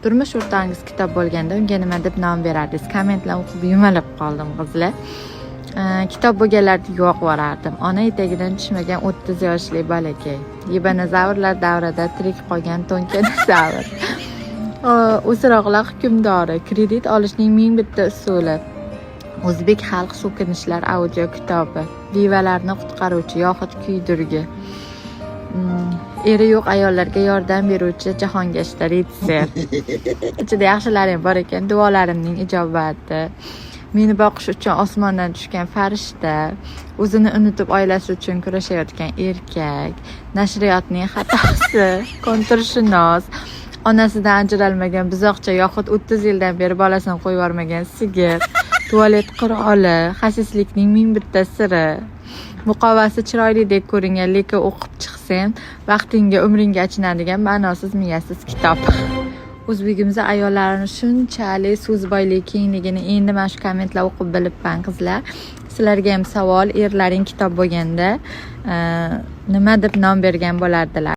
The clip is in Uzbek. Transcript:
turmush o'rtog'ingiz kitob bo'lganda unga nima deb nom berardingiz? Kommentlar o'qib yumalab qoldim qizlar. Kitob bo'lganlarda yo'q borardim. Ona etagidan tushmagan 30 yoshli bolakay. Dinozavrlar davrida tirik qolgan to'nkanizavr. O'siroqlar hukmdori. Kredit olishning 1001 usuli. O'zbek xalq so'kinishlar audio kitobi. Bevalarni qutqaruvchi yoxud kuydirgi. Eri yo'q ayollarga yordam beruvchi jahongashta retsept. Ichida yaxshilarim bor ekan, duolarimning ijobati. Meni boqish uchun osmondan tushgan farishta, o'zini unutib oilasi uchun kurashayotgan erkak, nashriyotning xatosi, konturshunos, onasidan ajralmagan buzoqcha yoxud 30 yildan beri bolasini qo'yib yubormagan sigir, tualet qiroli, xasislikning 1001 siri. Muqovasi chiroylidek ko'ringan, lekin o'qib chiqsang, vaqtingga, umringga achinadigan ma'nosiz miyasiz kitob. O'zbegimizda ayollarning shunchalik so'z boyligi kengligini endi mana shu kommentlar o'qib bilibman qizlar. Sizlarga ham savol, erlaring kitob bo'lganda nima deb nom bergan bo'lardilar?